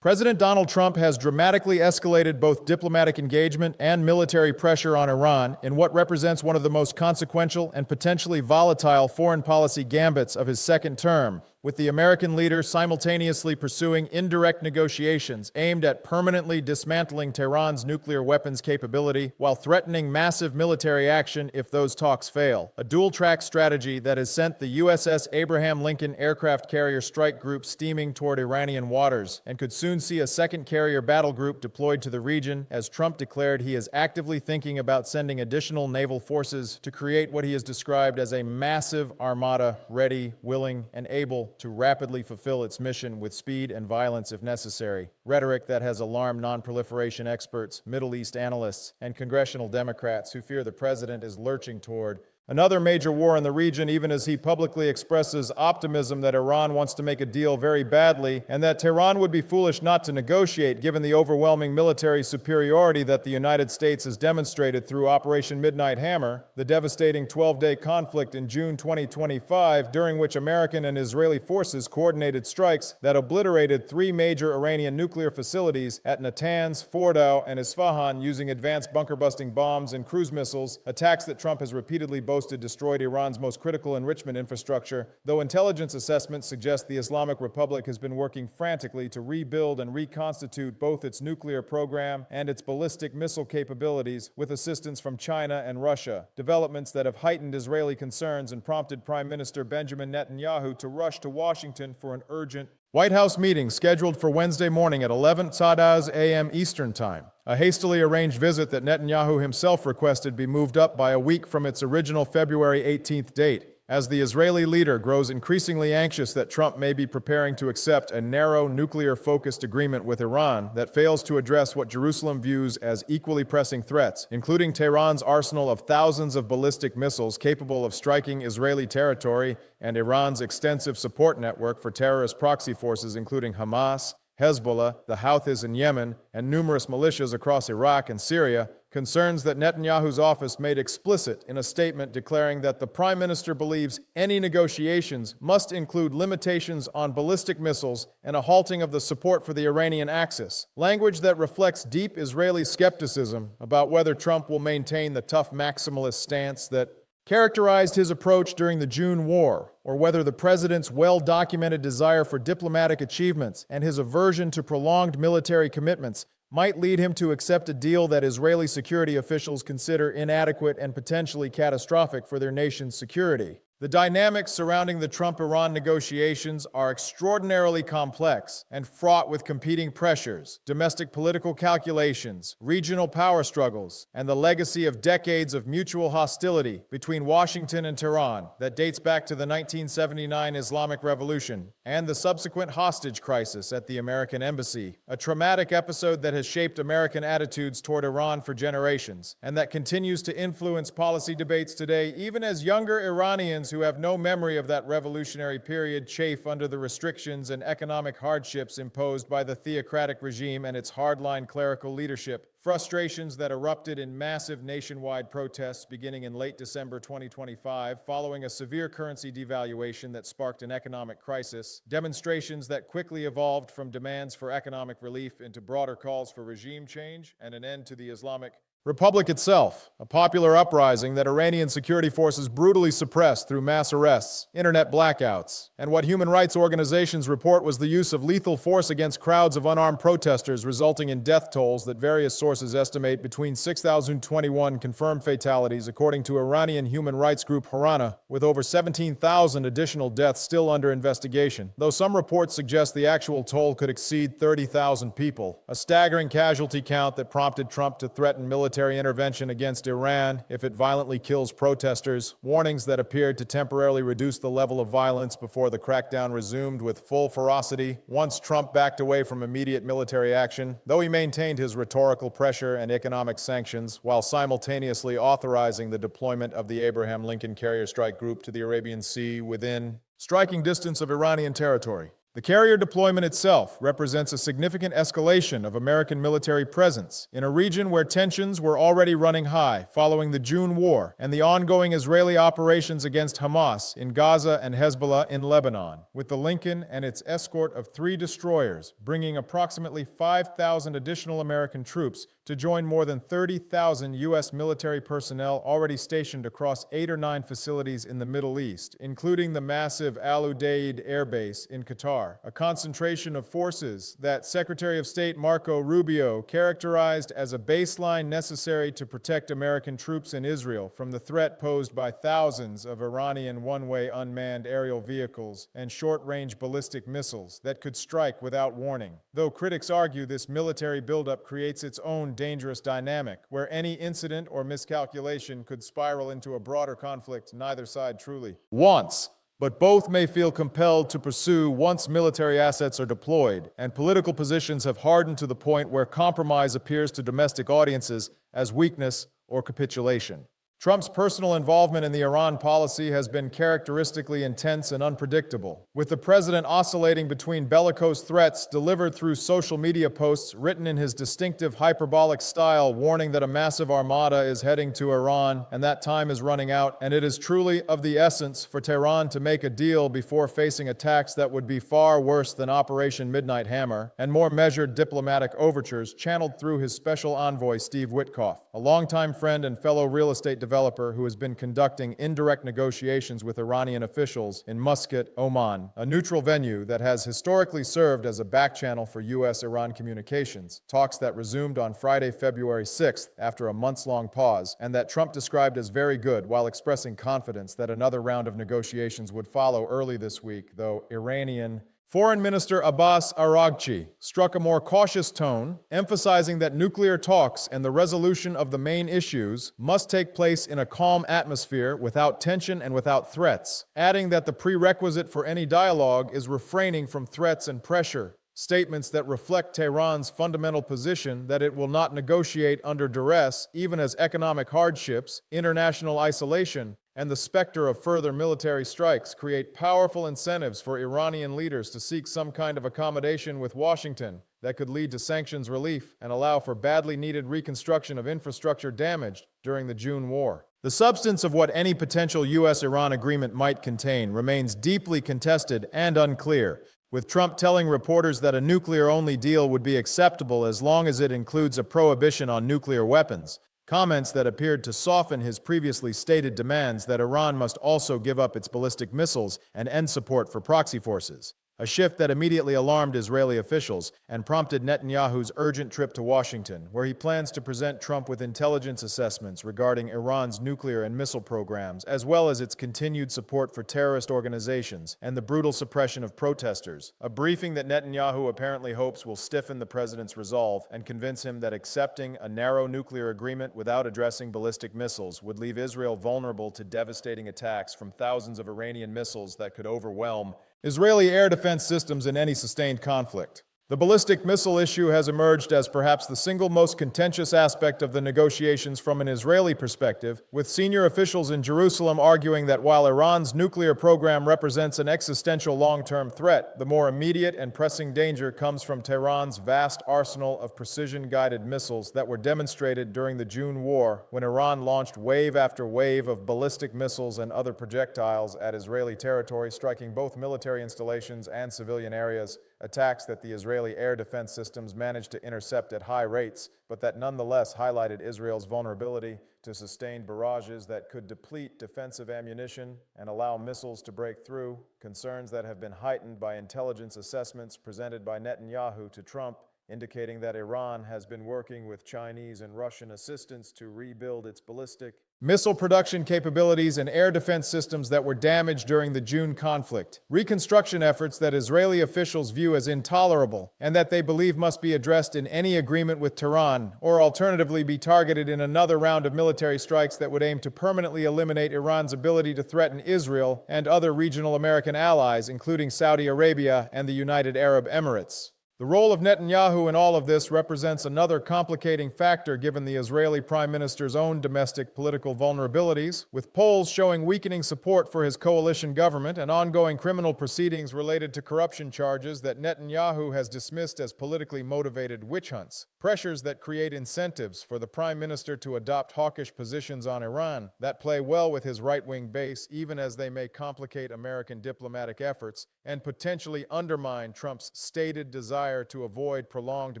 President Donald Trump has dramatically escalated both diplomatic engagement and military pressure on Iran in what represents one of the most consequential and potentially volatile foreign policy gambits of his second term, with the American leader simultaneously pursuing indirect negotiations aimed at permanently dismantling Tehran's nuclear weapons capability while threatening massive military action if those talks fail. A dual-track strategy that has sent the USS Abraham Lincoln aircraft carrier strike group steaming toward Iranian waters and could soon see a second carrier battle group deployed to the region as Trump declared he is actively thinking about sending additional naval forces to create what he has described as a massive armada ready, willing, and able to rapidly fulfill its mission with speed and violence if necessary. Rhetoric that has alarmed non-proliferation experts, Middle East analysts, and congressional Democrats who fear the president is lurching toward another major war in the region, even as he publicly expresses optimism that Iran wants to make a deal very badly and that Tehran would be foolish not to negotiate given the overwhelming military superiority that the United States has demonstrated through Operation Midnight Hammer, the devastating 12-day conflict in June 2025, during which American and Israeli forces coordinated strikes that obliterated 3 major Iranian nuclear facilities at Natanz, Fordow, and Isfahan using advanced bunker-busting bombs and cruise missiles, attacks that Trump has repeatedly boasted destroyed Iran's most critical enrichment infrastructure, though intelligence assessments suggest the Islamic Republic has been working frantically to rebuild and reconstitute both its nuclear program and its ballistic missile capabilities with assistance from China and Russia, developments that have heightened Israeli concerns and prompted Prime Minister Benjamin Netanyahu to rush to Washington for an urgent White House meeting scheduled for Wednesday morning at 11 a.m. Eastern Time. A hastily arranged visit that Netanyahu himself requested be moved up by a week from its original February 18th date, as the Israeli leader grows increasingly anxious that Trump may be preparing to accept a narrow, nuclear-focused agreement with Iran that fails to address what Jerusalem views as equally pressing threats, including Tehran's arsenal of thousands of ballistic missiles capable of striking Israeli territory and Iran's extensive support network for terrorist proxy forces including Hamas, Hezbollah, the Houthis in Yemen, and numerous militias across Iraq and Syria, concerns that Netanyahu's office made explicit in a statement declaring that the Prime Minister believes any negotiations must include limitations on ballistic missiles and a halting of the support for the Iranian Axis, language that reflects deep Israeli skepticism about whether Trump will maintain the tough maximalist stance that characterized his approach during the June war, or whether the president's well-documented desire for diplomatic achievements and his aversion to prolonged military commitments might lead him to accept a deal that Israeli security officials consider inadequate and potentially catastrophic for their nation's security. The dynamics surrounding the Trump-Iran negotiations are extraordinarily complex and fraught with competing pressures, domestic political calculations, regional power struggles, and the legacy of decades of mutual hostility between Washington and Tehran that dates back to the 1979 Islamic Revolution and the subsequent hostage crisis at the American embassy, a traumatic episode that has shaped American attitudes toward Iran for generations and that continues to influence policy debates today, even as younger Iranians who have no memory of that revolutionary period chafe under the restrictions and economic hardships imposed by the theocratic regime and its hardline clerical leadership, frustrations that erupted in massive nationwide protests beginning in late December 2025 following a severe currency devaluation that sparked an economic crisis, demonstrations that quickly evolved from demands for economic relief into broader calls for regime change and an end to the Islamic Republic itself, a popular uprising that Iranian security forces brutally suppressed through mass arrests, internet blackouts, and what human rights organizations report was the use of lethal force against crowds of unarmed protesters, resulting in death tolls that various sources estimate between 6,021 confirmed fatalities, according to Iranian human rights group Harana, with over 17,000 additional deaths still under investigation, though some reports suggest the actual toll could exceed 30,000 people, a staggering casualty count that prompted Trump to threaten military intervention against Iran if it violently kills protesters, warnings that appeared to temporarily reduce the level of violence before the crackdown resumed with full ferocity once Trump backed away from immediate military action, though he maintained his rhetorical pressure and economic sanctions while simultaneously authorizing the deployment of the Abraham Lincoln Carrier Strike Group to the Arabian Sea within striking distance of Iranian territory. The carrier deployment itself represents a significant escalation of American military presence in a region where tensions were already running high following the June War and the ongoing Israeli operations against Hamas in Gaza and Hezbollah in Lebanon, with the Lincoln and its escort of 3 destroyers bringing approximately 5,000 additional American troops to join more than 30,000 U.S. military personnel already stationed across 8 or 9 facilities in the Middle East, including the massive Al Udeid Air Base in Qatar, a concentration of forces that Secretary of State Marco Rubio characterized as a baseline necessary to protect American troops in Israel from the threat posed by thousands of Iranian one-way unmanned aerial vehicles and short-range ballistic missiles that could strike without warning. Though critics argue this military buildup creates its own dangerous dynamic, where any incident or miscalculation could spiral into a broader conflict neither side truly wants. But both may feel compelled to pursue once military assets are deployed, and political positions have hardened to the point where compromise appears to domestic audiences as weakness or capitulation. Trump's personal involvement in the Iran policy has been characteristically intense and unpredictable, with the president oscillating between bellicose threats delivered through social media posts written in his distinctive hyperbolic style, warning that a massive armada is heading to Iran and that time is running out, and it is truly of the essence for Tehran to make a deal before facing attacks that would be far worse than Operation Midnight Hammer, and more measured diplomatic overtures channeled through his special envoy Steve Witkoff, a longtime friend and fellow real estate developer who has been conducting indirect negotiations with Iranian officials in Muscat, Oman, a neutral venue that has historically served as a backchannel for U.S.-Iran communications, talks that resumed on Friday, February 6th after a months-long pause, and that Trump described as very good while expressing confidence that another round of negotiations would follow early this week, though Iranian Foreign Minister Abbas Araghchi struck a more cautious tone, emphasizing that nuclear talks and the resolution of the main issues must take place in a calm atmosphere without tension and without threats, adding that the prerequisite for any dialogue is refraining from threats and pressure, statements that reflect Tehran's fundamental position that it will not negotiate under duress even as economic hardships, international isolation, and the specter of further military strikes create powerful incentives for Iranian leaders to seek some kind of accommodation with Washington that could lead to sanctions relief and allow for badly needed reconstruction of infrastructure damaged during the June war. The substance of what any potential U.S.-Iran agreement might contain remains deeply contested and unclear, with Trump telling reporters that a nuclear-only deal would be acceptable as long as it includes a prohibition on nuclear weapons. Comments that appeared to soften his previously stated demands that Iran must also give up its ballistic missiles and end support for proxy forces, a shift that immediately alarmed Israeli officials and prompted Netanyahu's urgent trip to Washington, where he plans to present Trump with intelligence assessments regarding Iran's nuclear and missile programs, as well as its continued support for terrorist organizations and the brutal suppression of protesters, a briefing that Netanyahu apparently hopes will stiffen the president's resolve and convince him that accepting a narrow nuclear agreement without addressing ballistic missiles would leave Israel vulnerable to devastating attacks from thousands of Iranian missiles that could overwhelm Israeli air defense systems in any sustained conflict. The ballistic missile issue has emerged as perhaps the single most contentious aspect of the negotiations from an Israeli perspective, with senior officials in Jerusalem arguing that while Iran's nuclear program represents an existential long-term threat, the more immediate and pressing danger comes from Tehran's vast arsenal of precision-guided missiles that were demonstrated during the June war when Iran launched wave after wave of ballistic missiles and other projectiles at Israeli territory, striking both military installations and civilian areas, attacks that the Israeli air defense systems managed to intercept at high rates, but that nonetheless highlighted Israel's vulnerability to sustained barrages that could deplete defensive ammunition and allow missiles to break through, concerns that have been heightened by intelligence assessments presented by Netanyahu to Trump, indicating that Iran has been working with Chinese and Russian assistance to rebuild its ballistic missile production capabilities and air defense systems that were damaged during the June conflict. Reconstruction efforts that Israeli officials view as intolerable and that they believe must be addressed in any agreement with Tehran, or alternatively be targeted in another round of military strikes that would aim to permanently eliminate Iran's ability to threaten Israel and other regional American allies, including Saudi Arabia and the United Arab Emirates. The role of Netanyahu in all of this represents another complicating factor given the Israeli Prime Minister's own domestic political vulnerabilities, with polls showing weakening support for his coalition government and ongoing criminal proceedings related to corruption charges that Netanyahu has dismissed as politically motivated witch hunts. Pressures that create incentives for the Prime Minister to adopt hawkish positions on Iran that play well with his right-wing base, even as they may complicate American diplomatic efforts and potentially undermine Trump's stated desire to avoid prolonged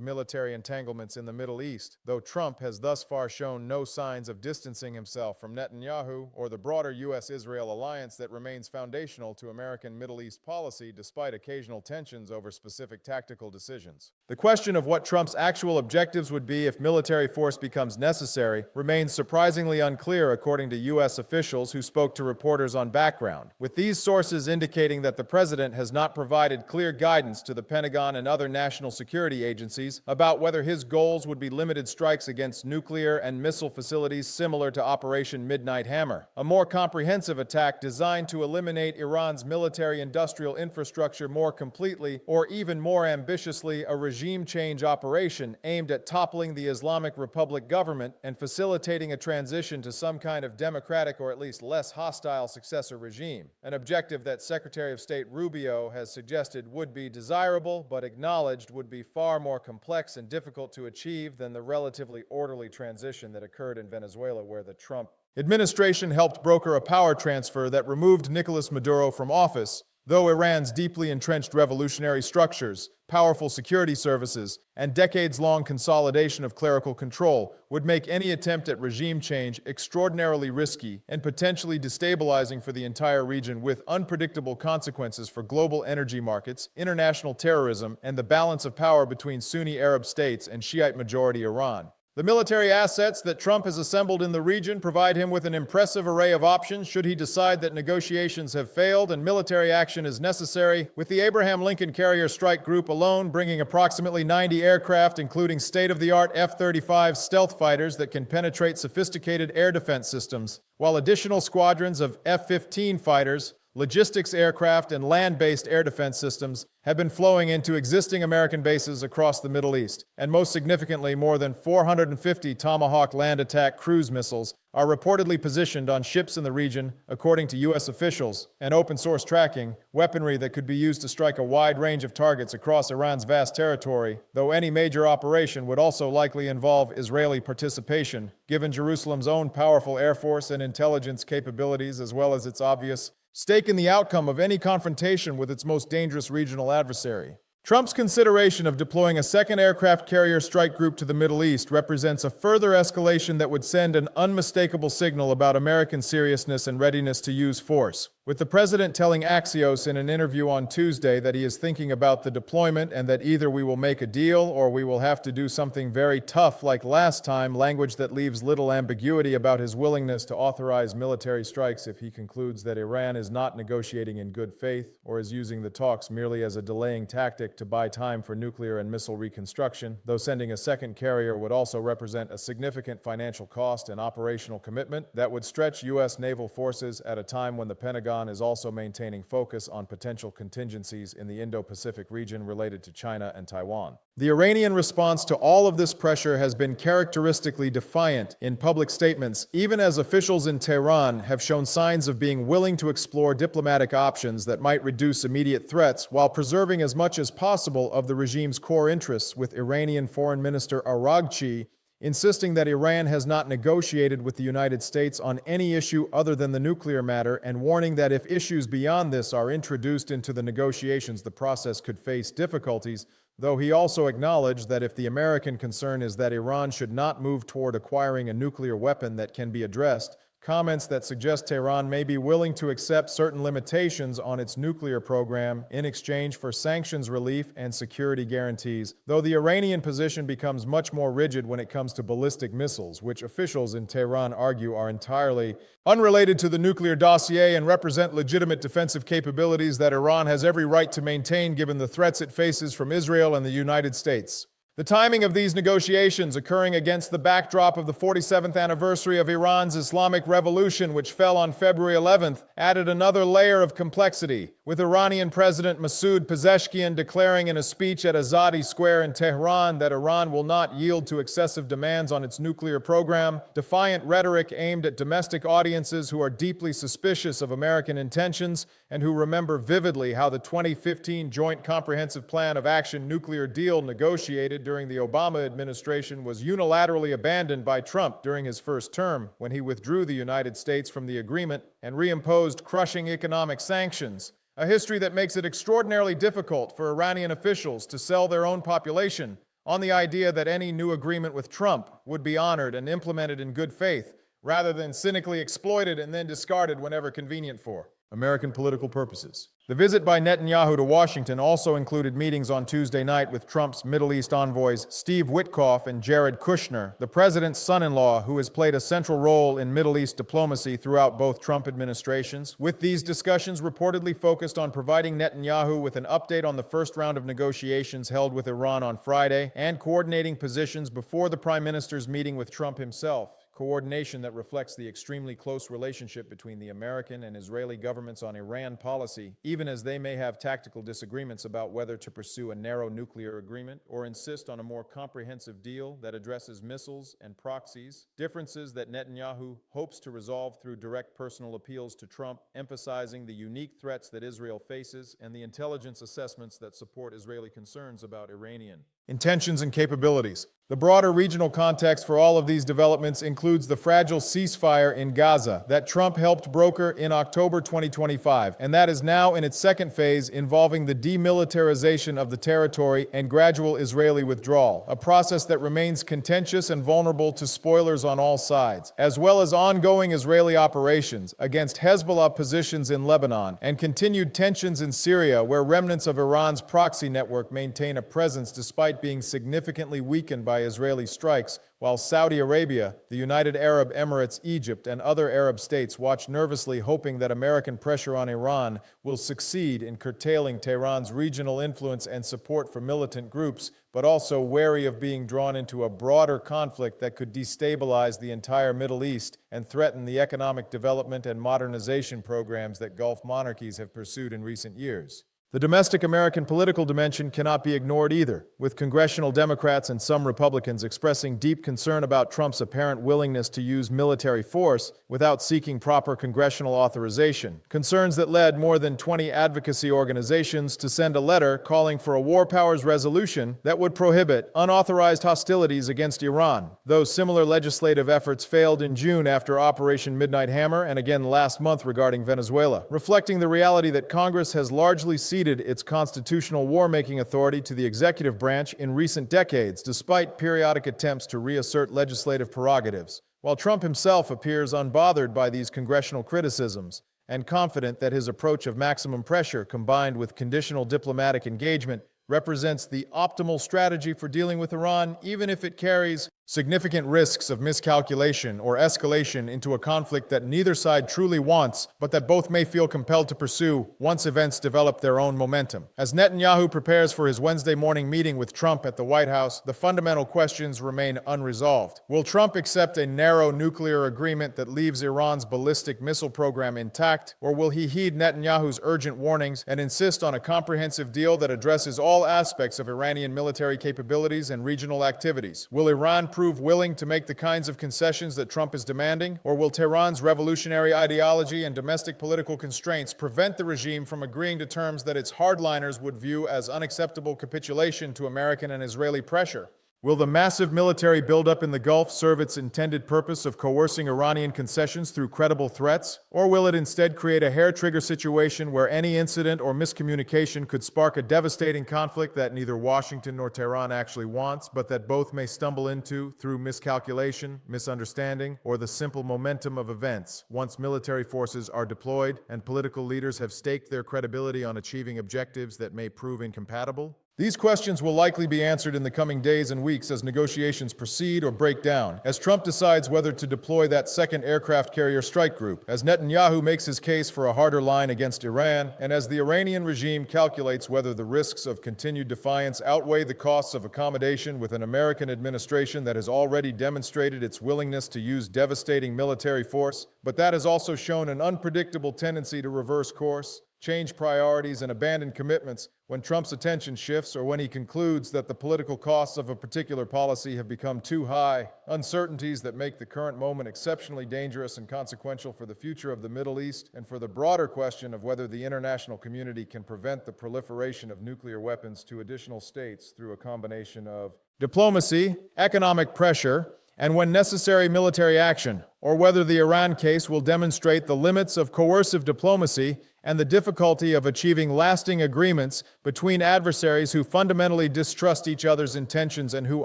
military entanglements in the Middle East, though Trump has thus far shown no signs of distancing himself from Netanyahu or the broader U.S.-Israel alliance that remains foundational to American Middle East policy despite occasional tensions over specific tactical decisions. The question of what Trump's actual objectives would be if military force becomes necessary remains surprisingly unclear according to U.S. officials who spoke to reporters on Background, with these sources indicating that the president has not provided clear guidance to the Pentagon and other national security agencies about whether his goals would be limited strikes against nuclear and missile facilities similar to Operation Midnight Hammer, a more comprehensive attack designed to eliminate Iran's military-industrial infrastructure more completely, or even more ambitiously, a regime change operation aimed at toppling the Islamic Republic government and facilitating a transition to some kind of democratic or at least less hostile successor regime, an objective that Secretary of State Rubio has suggested would be desirable but acknowledged would be far more complex and difficult to achieve than the relatively orderly transition that occurred in Venezuela, where the Trump administration helped broker a power transfer that removed Nicolas Maduro from office, though Iran's deeply entrenched revolutionary structures, powerful security services, and decades-long consolidation of clerical control would make any attempt at regime change extraordinarily risky and potentially destabilizing for the entire region, with unpredictable consequences for global energy markets, international terrorism, and the balance of power between Sunni Arab states and Shiite-majority Iran. The military assets that Trump has assembled in the region provide him with an impressive array of options should he decide that negotiations have failed and military action is necessary, with the Abraham Lincoln Carrier Strike Group alone bringing approximately 90 aircraft, including state-of-the-art F-35 stealth fighters that can penetrate sophisticated air defense systems, while additional squadrons of F-15 fighters, logistics aircraft, and land-based air defense systems have been flowing into existing American bases across the Middle East, and most significantly, more than 450 Tomahawk land attack cruise missiles are reportedly positioned on ships in the region, according to U.S. officials, and open-source tracking, weaponry that could be used to strike a wide range of targets across Iran's vast territory, though any major operation would also likely involve Israeli participation, given Jerusalem's own powerful air force and intelligence capabilities, as well as its obvious stake in the outcome of any confrontation with its most dangerous regional adversary. Trump's consideration of deploying a second aircraft carrier strike group to the Middle East represents a further escalation that would send an unmistakable signal about American seriousness and readiness to use force, with the president telling Axios in an interview on Tuesday that he is thinking about the deployment and that either we will make a deal or we will have to do something very tough like last time, language that leaves little ambiguity about his willingness to authorize military strikes if he concludes that Iran is not negotiating in good faith or is using the talks merely as a delaying tactic to buy time for nuclear and missile reconstruction, though sending a second carrier would also represent a significant financial cost and operational commitment that would stretch U.S. naval forces at a time when the Pentagon is also maintaining focus on potential contingencies in the Indo-Pacific region related to China and Taiwan. The Iranian response to all of this pressure has been characteristically defiant in public statements, even as officials in Tehran have shown signs of being willing to explore diplomatic options that might reduce immediate threats while preserving as much as possible of the regime's core interests, with Iranian Foreign Minister Araghchi insisting that Iran has not negotiated with the United States on any issue other than the nuclear matter, and warning that if issues beyond this are introduced into the negotiations, the process could face difficulties, though he also acknowledged that if the American concern is that Iran should not move toward acquiring a nuclear weapon that can be addressed, comments that suggest Tehran may be willing to accept certain limitations on its nuclear program in exchange for sanctions relief and security guarantees, though the Iranian position becomes much more rigid when it comes to ballistic missiles, which officials in Tehran argue are entirely unrelated to the nuclear dossier and represent legitimate defensive capabilities that Iran has every right to maintain given the threats it faces from Israel and the United States. The timing of these negotiations, occurring against the backdrop of the 47th anniversary of Iran's Islamic Revolution, which fell on February 11th, added another layer of complexity, with Iranian President Masoud Pezeshkian declaring in a speech at Azadi Square in Tehran that Iran will not yield to excessive demands on its nuclear program, defiant rhetoric aimed at domestic audiences who are deeply suspicious of American intentions and who remember vividly how the 2015 Joint Comprehensive Plan of Action nuclear deal negotiated during the Obama administration was unilaterally abandoned by Trump during his first term, when he withdrew the United States from the agreement and reimposed crushing economic sanctions, a history that makes it extraordinarily difficult for Iranian officials to sell their own population on the idea that any new agreement with Trump would be honored and implemented in good faith, rather than cynically exploited and then discarded whenever convenient for American political purposes. The visit by Netanyahu to Washington also included meetings on Tuesday night with Trump's Middle East envoys Steve Witkoff and Jared Kushner, the president's son-in-law, who has played a central role in Middle East diplomacy throughout both Trump administrations. With these discussions reportedly focused on providing Netanyahu with an update on the first round of negotiations held with Iran on Friday and coordinating positions before the prime minister's meeting with Trump himself. Coordination that reflects the extremely close relationship between the American and Israeli governments on Iran policy, even as they may have tactical disagreements about whether to pursue a narrow nuclear agreement or insist on a more comprehensive deal that addresses missiles and proxies, differences that Netanyahu hopes to resolve through direct personal appeals to Trump, emphasizing the unique threats that Israel faces and the intelligence assessments that support Israeli concerns about Iranian intentions and capabilities. The broader regional context for all of these developments includes the fragile ceasefire in Gaza that Trump helped broker in October 2025, and that is now in its second phase, involving the demilitarization of the territory and gradual Israeli withdrawal, a process that remains contentious and vulnerable to spoilers on all sides, as well as ongoing Israeli operations against Hezbollah positions in Lebanon and continued tensions in Syria, where remnants of Iran's proxy network maintain a presence despite being significantly weakened by Israeli strikes, while Saudi Arabia, the United Arab Emirates, Egypt, and other Arab states watch nervously, hoping that American pressure on Iran will succeed in curtailing Tehran's regional influence and support for militant groups, but also wary of being drawn into a broader conflict that could destabilize the entire Middle East and threaten the economic development and modernization programs that Gulf monarchies have pursued in recent years. The domestic American political dimension cannot be ignored either, with congressional Democrats and some Republicans expressing deep concern about Trump's apparent willingness to use military force without seeking proper congressional authorization, concerns that led more than 20 advocacy organizations to send a letter calling for a war powers resolution that would prohibit unauthorized hostilities against Iran, though similar legislative efforts failed in June after Operation Midnight Hammer and again last month regarding Venezuela, reflecting the reality that Congress has largely ceded its constitutional war-making authority to the executive branch in recent decades, despite periodic attempts to reassert legislative prerogatives, while Trump himself appears unbothered by these congressional criticisms and confident that his approach of maximum pressure combined with conditional diplomatic engagement represents the optimal strategy for dealing with Iran, even if it carries significant risks of miscalculation or escalation into a conflict that neither side truly wants, but that both may feel compelled to pursue once events develop their own momentum. As Netanyahu prepares for his Wednesday morning meeting with Trump at the White House, the fundamental questions remain unresolved. Will Trump accept a narrow nuclear agreement that leaves Iran's ballistic missile program intact, or will he heed Netanyahu's urgent warnings and insist on a comprehensive deal that addresses all aspects of Iranian military capabilities and regional activities? Will Iran prove willing to make the kinds of concessions that Trump is demanding, or will Tehran's revolutionary ideology and domestic political constraints prevent the regime from agreeing to terms that its hardliners would view as unacceptable capitulation to American and Israeli pressure? Will the massive military buildup in the Gulf serve its intended purpose of coercing Iranian concessions through credible threats, or will it instead create a hair-trigger situation where any incident or miscommunication could spark a devastating conflict that neither Washington nor Tehran actually wants, but that both may stumble into through miscalculation, misunderstanding, or the simple momentum of events once military forces are deployed and political leaders have staked their credibility on achieving objectives that may prove incompatible? These questions will likely be answered in the coming days and weeks as negotiations proceed or break down, as Trump decides whether to deploy that second aircraft carrier strike group, as Netanyahu makes his case for a harder line against Iran, and as the Iranian regime calculates whether the risks of continued defiance outweigh the costs of accommodation with an American administration that has already demonstrated its willingness to use devastating military force, but that has also shown an unpredictable tendency to reverse course, change priorities, and abandon commitments when Trump's attention shifts or when he concludes that the political costs of a particular policy have become too high, uncertainties that make the current moment exceptionally dangerous and consequential for the future of the Middle East and for the broader question of whether the international community can prevent the proliferation of nuclear weapons to additional states through a combination of diplomacy, economic pressure, and when necessary military action, or whether the Iran case will demonstrate the limits of coercive diplomacy and the difficulty of achieving lasting agreements between adversaries who fundamentally distrust each other's intentions and who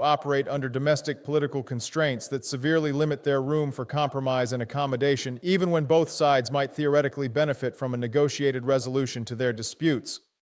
operate under domestic political constraints that severely limit their room for compromise and accommodation, even when both sides might theoretically benefit from a negotiated resolution to their disputes.